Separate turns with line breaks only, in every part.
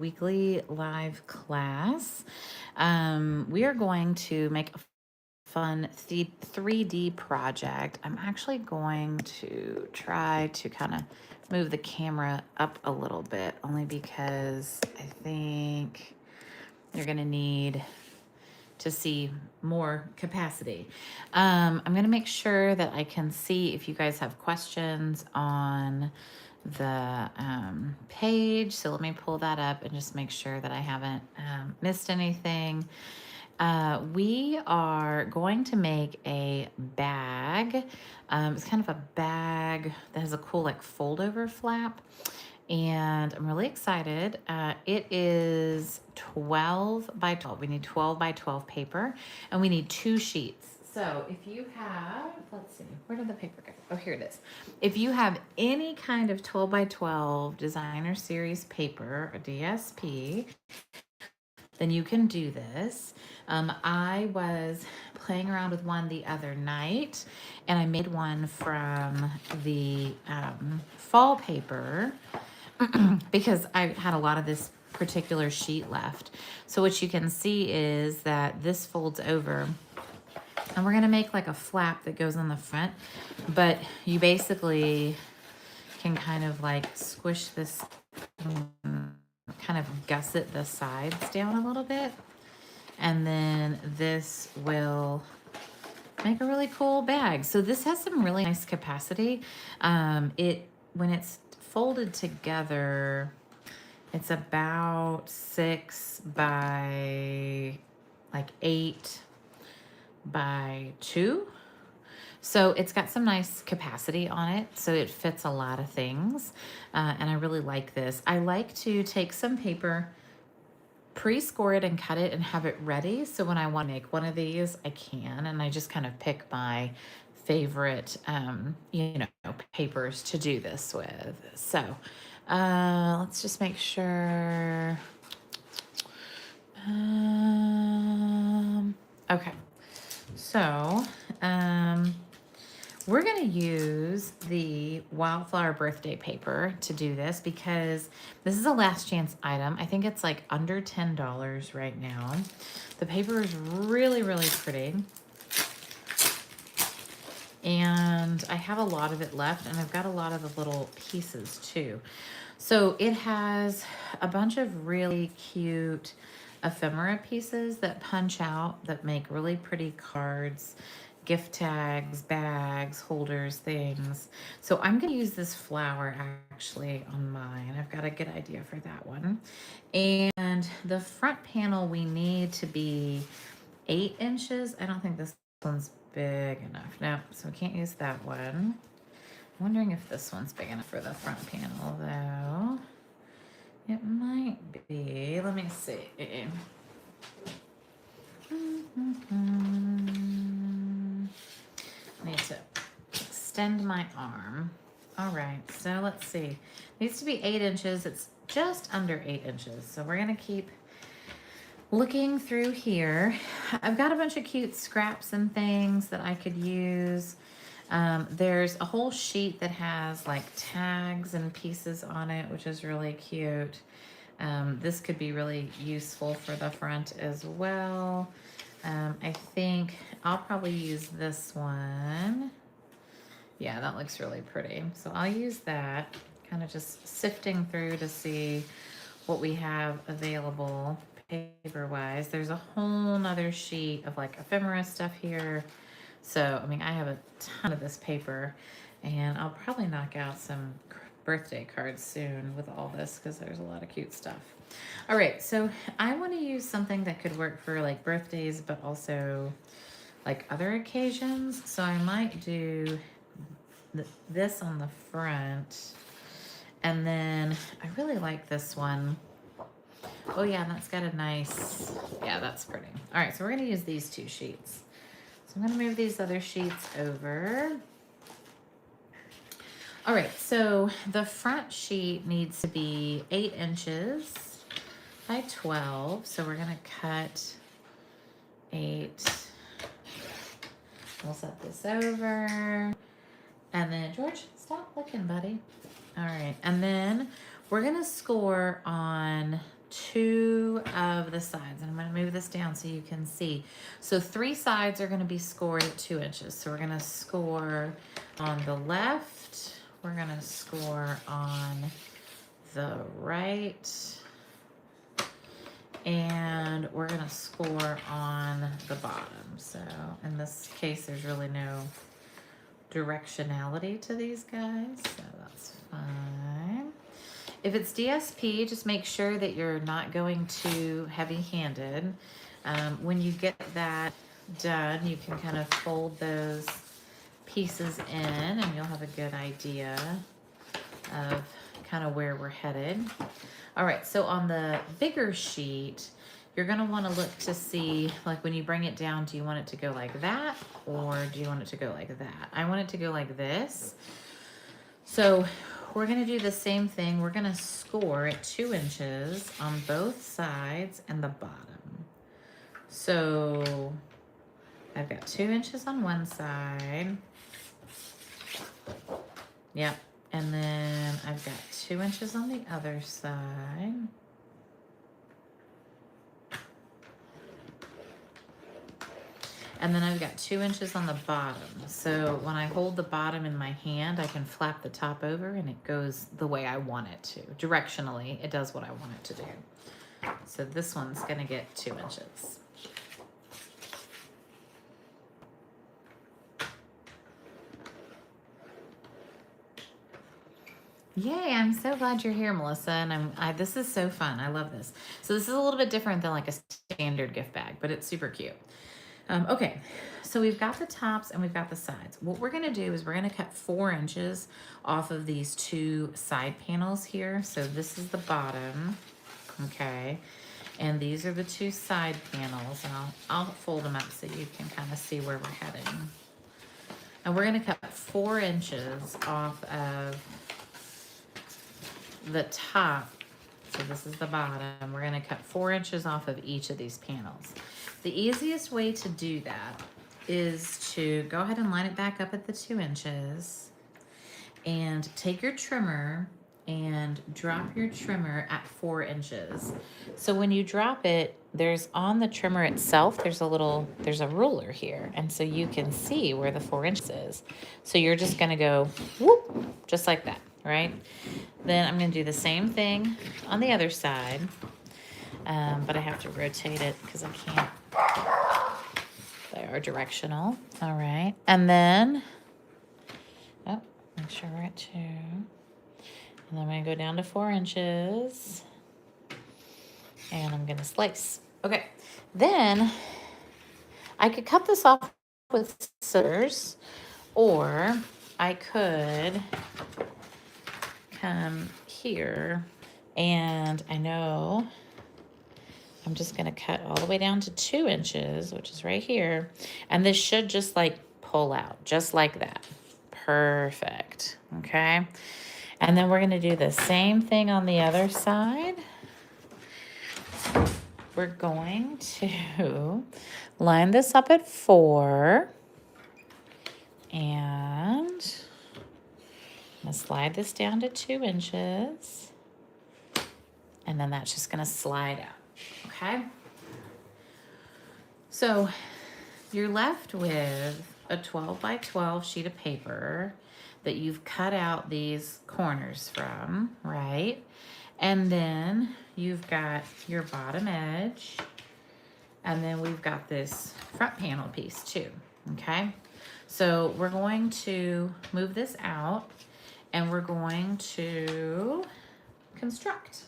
weekly live class. We are going to make a fun 3D project. I'm actually going to try to kind of move the camera up a little bit, only because I think you're going to need to see more capacity. I'm going to make sure that I can see if you guys have questions on the page. So let me pull that up and just make sure that I haven't missed anything. We are going to make a bag. It's kind of a bag that has a cool like fold over flap. And I'm really excited. It is 12 by 12. We need 12 by 12 paper and we need 2 sheets. So if you have, let's see, where did the paper go? Oh, here it is. If you have any kind of 12 by 12 designer series paper, a DSP, then you can do this. I was playing around with one the other night and I made one from the fall paper because I had a lot of this particular sheet left. So what you can see is that this folds over and we're gonna make like a flap that goes on the front, but you basically can kind of like squish this, kind of gusset the sides down a little bit. And then this will make a really cool bag. So this has some really nice capacity. When it's folded together, it's about 6 by like 8 by 2. So it's got some nice capacity on it. So it fits a lot of things. And I really like this. I like to take some paper, pre-score it and cut it and have it ready. So when I want to make one of these, I can. And I just kind of pick my favorite, papers to do this with. So let's just make sure. Okay. So we're going to use the Wildflower birthday paper to do this because this is a last chance item. I think it's like under $10 right now. The paper is really, really pretty. And I have a lot of it left and I've got a lot of the little pieces too. So it has a bunch of really cute ephemera pieces that punch out that make really pretty cards, gift tags, bags, holders, things. So I'm going to use this flower actually on mine. I've got a good idea for that one. And the front panel we need to be 8 inches. I don't think this one's big enough. No, so we can't use that one. I'm wondering if this one's big enough for the front panel though. It might be. Let me see. I need to extend my arm. All right, so let's see. It needs to be 8 inches. It's just under 8 inches. So we're gonna keep looking through here. I've got a bunch of cute scraps and things that I could use. There's a whole sheet that has like tags and pieces on it, which is really cute. This could be really useful for the front as well. I think I'll probably use this one. Yeah, that looks really pretty. So I'll use that, kind of just sifting through to see what we have available paper-wise. There's a whole nother sheet of like ephemera stuff here. So, I mean, I have a ton of this paper and I'll probably knock out some birthday cards soon with all this because there's a lot of cute stuff. All right, so I want to use something that could work for like birthdays, but also like other occasions. So I might do this on the front. And then I really like this one. Oh yeah, that's got a nice, yeah, that's pretty. All right, so we're gonna use these 2 sheets. So I'm gonna move these other sheets over. All right, so the front sheet needs to be 8 inches by 12. So we're gonna cut 8. We'll set this over. And then, George, stop looking, buddy. All right, and then we're gonna score on two of the sides. And I'm going to move this down so you can see. So 3 sides are going to be scored at 2 inches. So we're going to score on the left. We're going to score on the right. And we're going to score on the bottom. So in this case, there's really no directionality to these guys. So that's fine. If it's DSP, just make sure that you're not going too heavy-handed. When you get that done, you can kind of fold those pieces in and you'll have a good idea of kind of where we're headed. All right, so on the bigger sheet, you're gonna wanna look to see, like when you bring it down, do you want it to go like that or do you want it to go like that? I want it to go like this. So we're gonna do the same thing. We're gonna score at 2 inches on both sides and the bottom. So I've got 2 inches on one side. Yep. And then I've got 2 inches on the other side. And then I've got 2 inches on the bottom. So when I hold the bottom in my hand, I can flap the top over and it goes the way I want it to. Directionally, it does what I want it to do. So this one's gonna get 2 inches. Yay, I'm so glad you're here, Melissa. And this is so fun. I love this. So this is a little bit different than like a standard gift bag, but it's super cute. Okay, so we've got the tops and we've got the sides. What we're gonna do is we're gonna cut 4 inches off of these 2 side panels here. So this is the bottom, okay? And these are the 2 side panels. And I'll fold them up so you can kind of see where we're heading. And we're gonna cut 4 inches off of the top. So this is the bottom. We're gonna cut 4 inches off of each of these panels. The easiest way to do that is to go ahead and line it back up at the 2 inches and take your trimmer and drop your trimmer at 4 inches. So when you drop it, there's on the trimmer itself, there's a ruler here. And so you can see where the 4 inches is. So you're just gonna go whoop, just like that, right? Then I'm gonna do the same thing on the other side, but I have to rotate it because I can't. They are directional. All right, and then, oh, make sure we're at 2. And then I'm gonna go down to 4 inches and I'm gonna slice. Okay, then I could cut this off with scissors or I could come here and I know I'm just gonna cut all the way down to 2 inches, which is right here. And this should just like pull out, just like that. Perfect, okay? And then we're gonna do the same thing on the other side. We're going to line this up at 4 and I'm gonna slide this down to 2 inches. And then that's just gonna slide out. Okay, so you're left with a 12 by 12 sheet of paper that you've cut out these corners from, right? And then you've got your bottom edge, and then we've got this front panel piece too, okay? So we're going to move this out and we're going to construct.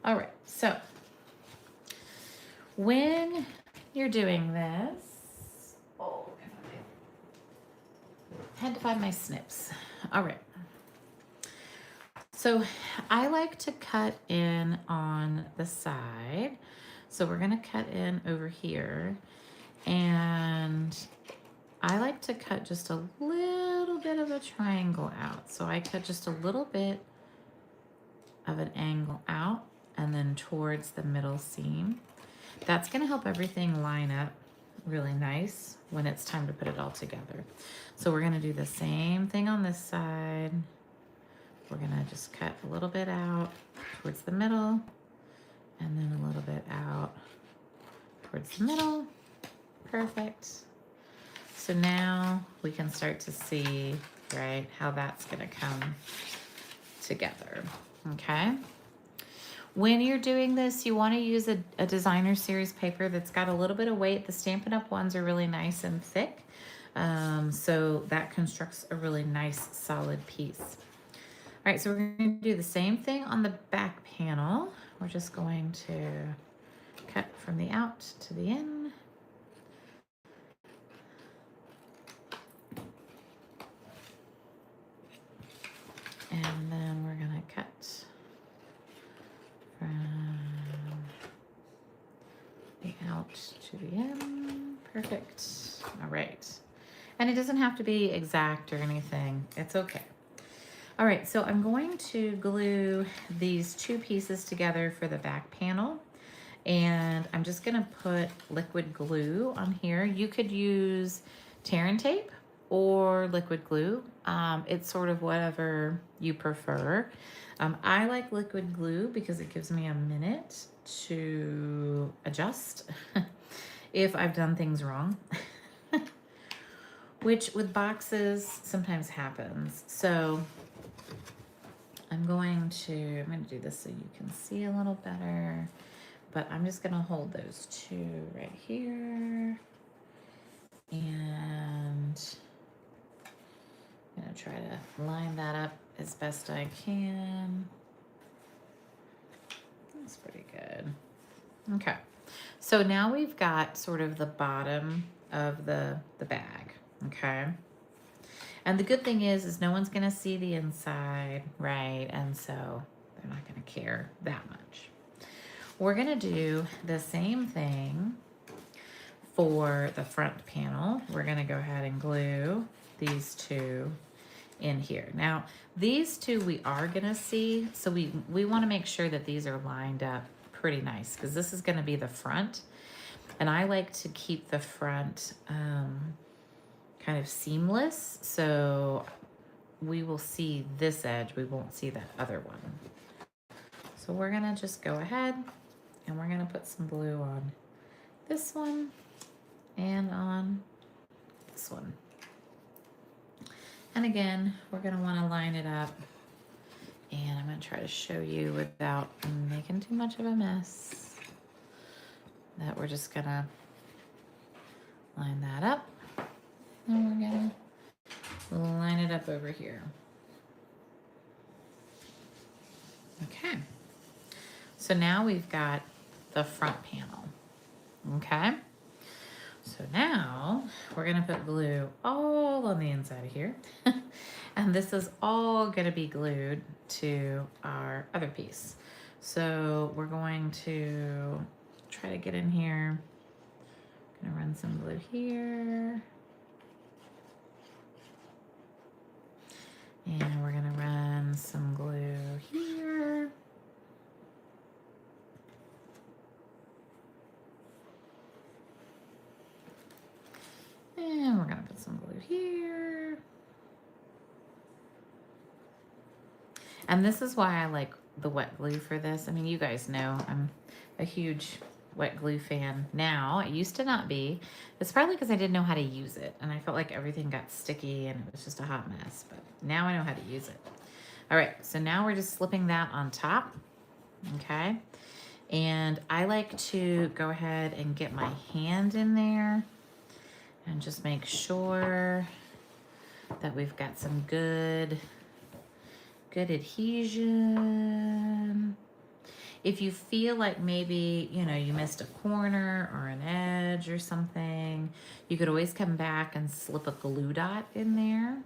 All right, so when you're doing this, oh, I had to find my snips. All right. So I like to cut in on the side. So we're gonna cut in over here and I like to cut just a little bit of a triangle out. So I cut just a little bit of an angle out and then towards the middle seam. That's gonna help everything line up really nice when it's time to put it all together. So we're gonna do the same thing on this side. we're gonna just cut a little bit out towards the middle and then a little bit out towards the middle. Perfect. So now we can start to see, right, how that's gonna come together, okay? When you're doing this, you wanna use a designer series paper that's got a little bit of weight. The Stampin' Up! Ones are really nice and thick. So that constructs a really nice solid piece. All right, so we're gonna do the same thing on the back panel. We're just going to cut from the out to the in. And then we're gonna cut from the out to the in. Perfect. All right. And it doesn't have to be exact or anything. It's okay. All right, so I'm going to glue these two pieces together for the back panel. And I'm just gonna put liquid glue on here. You could use tear and tape or liquid glue. It's sort of whatever you prefer. I like liquid glue because it gives me a minute to adjust if I've done things wrong, which with boxes sometimes happens. So I'm going to do this so you can see a little better, but I'm just gonna hold those two right here. And I'm gonna try to line that up as best I can. That's pretty good. Okay, so now we've got sort of the bottom of the bag, okay? And the good thing is no one's gonna see the inside, right? And so they're not gonna care that much. We're gonna do the same thing for the front panel. We're gonna go ahead and glue these two in here. Now, these two we are gonna see, so we wanna make sure that these are lined up pretty nice because this is gonna be the front. And I like to keep the front kind of seamless, so we will see this edge, we won't see that other one. So we're gonna just go ahead and we're gonna put some glue on this one and on this one. And again, we're gonna wanna line it up, and I'm gonna try to show you without making too much of a mess that we're just gonna line that up. And we're gonna line it up over here. Okay. So now we've got the front panel, okay? So now we're gonna put glue all on the inside of here. And this is all gonna be glued to our other piece. So we're going to try to get in here. Gonna run some glue here. And we're gonna run some glue here. And we're gonna put some glue here. And this is why I like the wet glue for this. I mean, you guys know I'm a huge wet glue fan now. I used to not be. It's probably because I didn't know how to use it, and I felt like everything got sticky and it was just a hot mess, but now I know how to use it. All right, so now we're just slipping that on top, okay? And I like to go ahead and get my hand in there and just make sure that we've got some good adhesion. If you feel like maybe, you know, you missed a corner or an edge or something, you could always come back and slip a glue dot in there.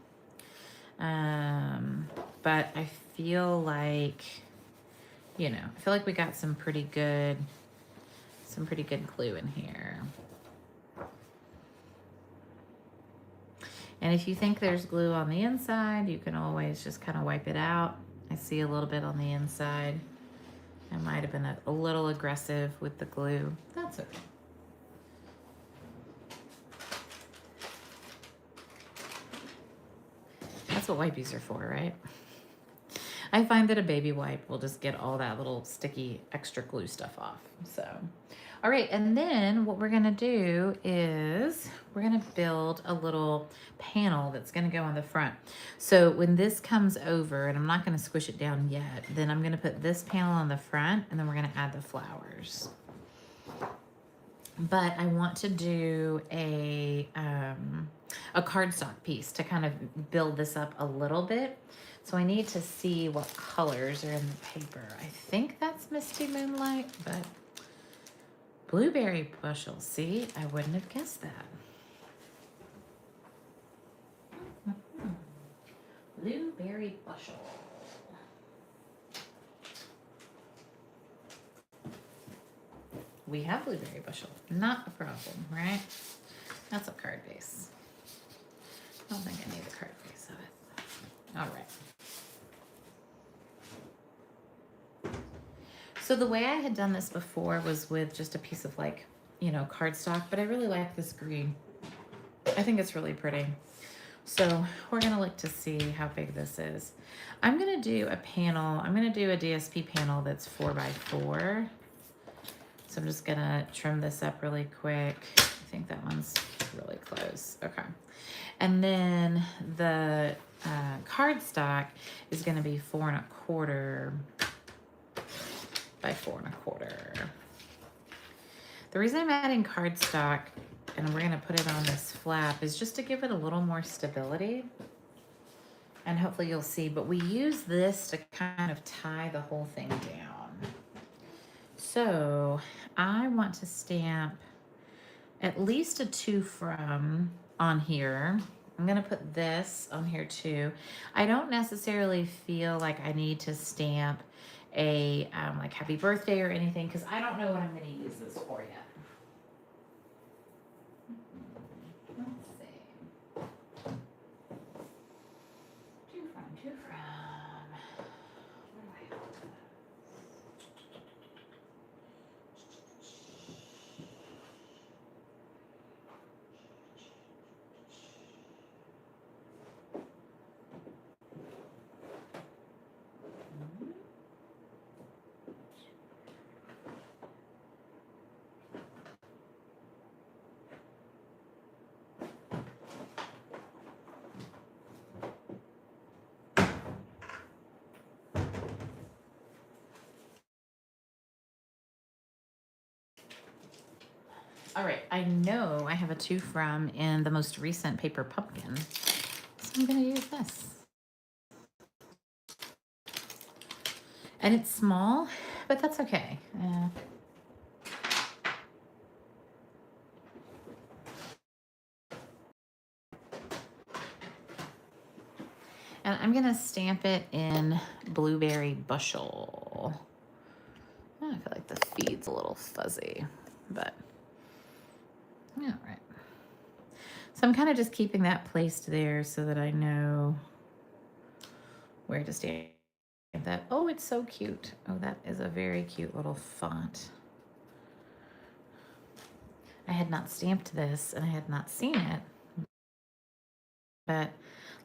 But I feel like, you know, I feel like we got some pretty good glue in here. And if you think there's glue on the inside, you can always just kind of wipe it out. I see a little bit on the inside. I might have been a little aggressive with the glue. That's okay. That's what wipies are for, right? I find that a baby wipe will just get all that little sticky extra glue stuff off. So, all right, and then what we're gonna do is we're gonna build a little panel that's gonna go on the front. So when this comes over, and I'm not gonna squish it down yet, then I'm gonna put this panel on the front, and then we're gonna add the flowers. But I want to do a cardstock piece to kind of build this up a little bit. So I need to see what colors are in the paper. I think that's Misty Moonlight, but Blueberry Bushel. See, I wouldn't have guessed that. Blueberry Bushel. We have Blueberry Bushel. Not a problem, right? That's a card base. I don't think I need the card base of it. All right. So the way I had done this before was with just a piece of like, you know, cardstock, but I really like this green. I think it's really pretty. So we're gonna look to see how big this is. I'm gonna do a panel. I'm gonna do a DSP panel that's 4x4. So I'm just gonna trim this up really quick. I think that one's really close. Okay. And then the cardstock is gonna be 4 1/4 by 4 1/4. The reason I'm adding cardstock, and we're gonna put it on this flap, is just to give it a little more stability. And hopefully you'll see, but we use this to kind of tie the whole thing down. So I want to stamp at least a to from on here. I'm gonna put this on here too. I don't necessarily feel like I need to stamp a like happy birthday or anything, because I don't know what I'm gonna use this for yet. Let's see. To from. Where do I have this? All right, I know I have a to from in the most recent paper pumpkin, so I'm gonna use this. And it's small, but that's okay. And I'm gonna stamp it in Blueberry Bushel. I feel like the feed's a little fuzzy, but yeah, right. So I'm kind of just keeping that placed there so that I know where to stamp that. Oh, it's so cute. Oh, that is a very cute little font. I had not stamped this and I had not seen it, but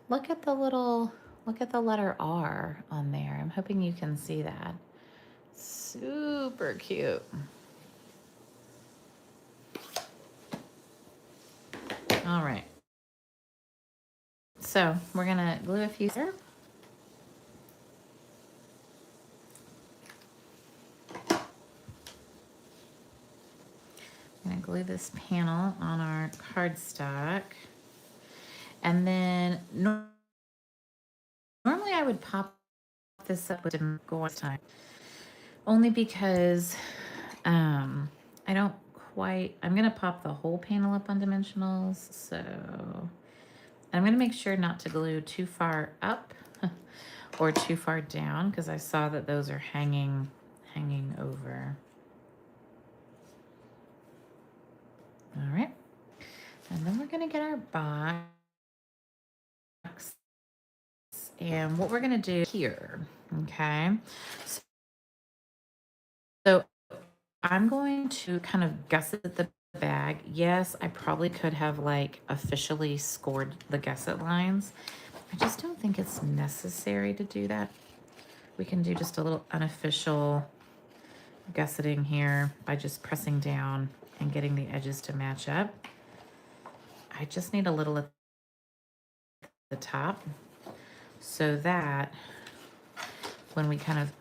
look at the letter R on there. I'm hoping you can see that. Super cute. All right. So we're gonna glue a few here. I'm gonna glue this panel on our cardstock. And then normally I would pop this up with Gourd time, only because I don't quite, I'm gonna pop the whole panel up on dimensionals, so I'm gonna make sure not to glue too far up or too far down, because I saw that those are hanging over. All right, and then we're gonna get our box. And what we're gonna do here, okay? So I'm going to kind of gusset the bag. Yes, I probably could have like officially scored the gusset lines. I just don't think it's necessary to do that. We can do just a little unofficial gusseting here by just pressing down and getting the edges to match up. I just need a little at the top so that when we kind of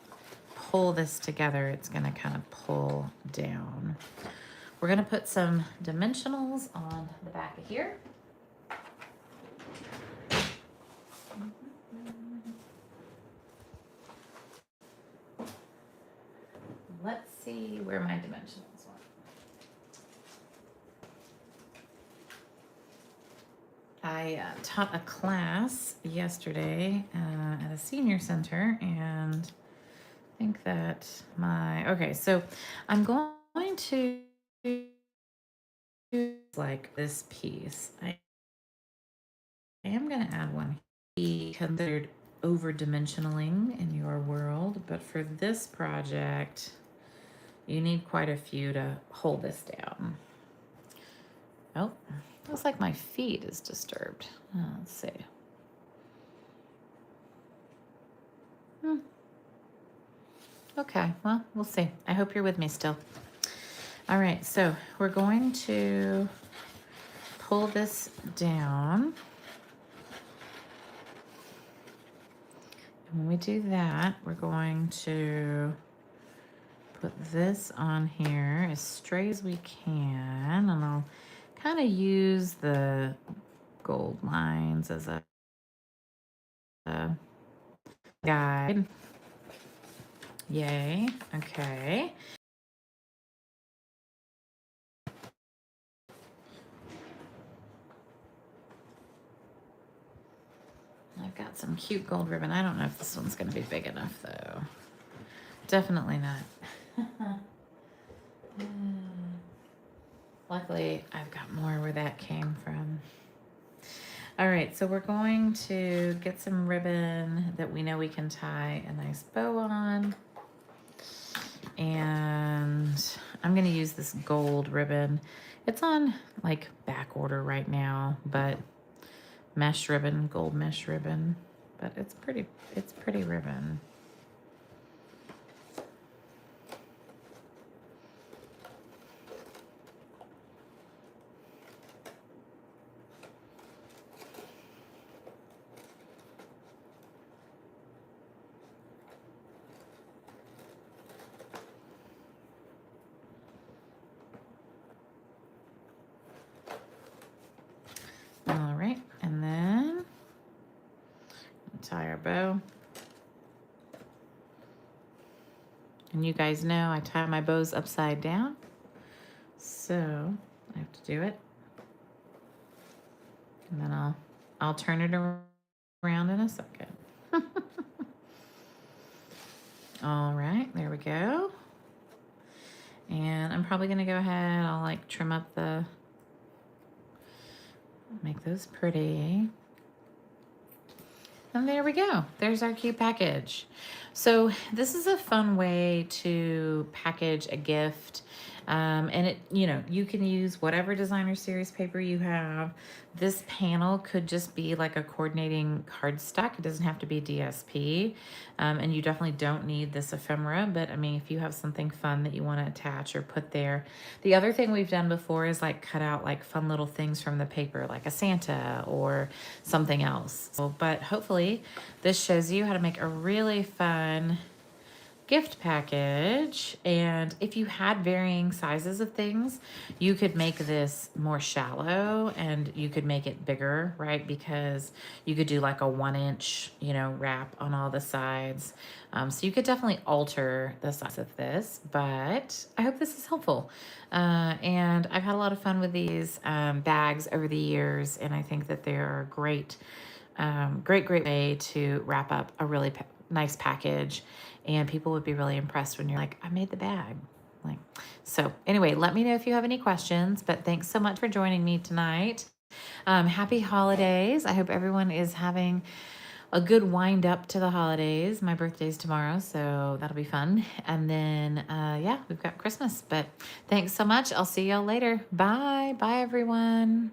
pull this together, it's going to kind of pull down. We're going to put some dimensionals on the back of here. Let's see where my dimensionals are. I taught a class yesterday at a senior center, and I think that okay, so I'm going to like this piece. I am going to add one. Be considered over dimensionaling in your world, but for this project, you need quite a few to hold this down. Oh, looks like my feed is disturbed. Let's see. Okay, well, we'll see. I hope you're with me still. All right, so we're going to pull this down. And when we do that, we're going to put this on here as straight as we can, and I'll kind of use the gold lines as a guide. Yay, okay. I've got some cute gold ribbon. I don't know if this one's going to be big enough, though. Definitely not. Luckily, I've got more where that came from. All right, so we're going to get some ribbon that we know we can tie a nice bow on. And I'm going to use this gold ribbon. It's on like back order right now, but mesh ribbon, gold mesh ribbon, but it's pretty ribbon. All right, and then tie our bow. And you guys know I tie my bows upside down, so I have to do it. And then I'll turn it around in a second. All right, there we go. And I'm probably gonna go ahead, I'll like trim up make those pretty. And there we go. There's our cute package. So this is a fun way to package a gift. And it, you can use whatever designer series paper you have. This panel could just be like a coordinating cardstock. It doesn't have to be DSP. And you definitely don't need this ephemera, but I mean, if you have something fun that you want to attach or put there. The other thing we've done before is like cut out like fun little things from the paper, like a Santa or something else. But hopefully this shows you how to make a really fun gift package. And if you had varying sizes of things, you could make this more shallow and you could make it bigger, right? Because you could do like a 1-inch, wrap on all the sides. So you could definitely alter the size of this, but I hope this is helpful. And I've had a lot of fun with these bags over the years, and I think that they're a great way to wrap up a really nice package, and people would be really impressed when you're like, I made the bag. So anyway, let me know if you have any questions, but thanks so much for joining me tonight. Happy holidays. I hope everyone is having a good wind up to the holidays. My birthday's tomorrow, so that'll be fun. And then, we've got Christmas, but thanks so much. I'll see y'all later. Bye. Bye, everyone.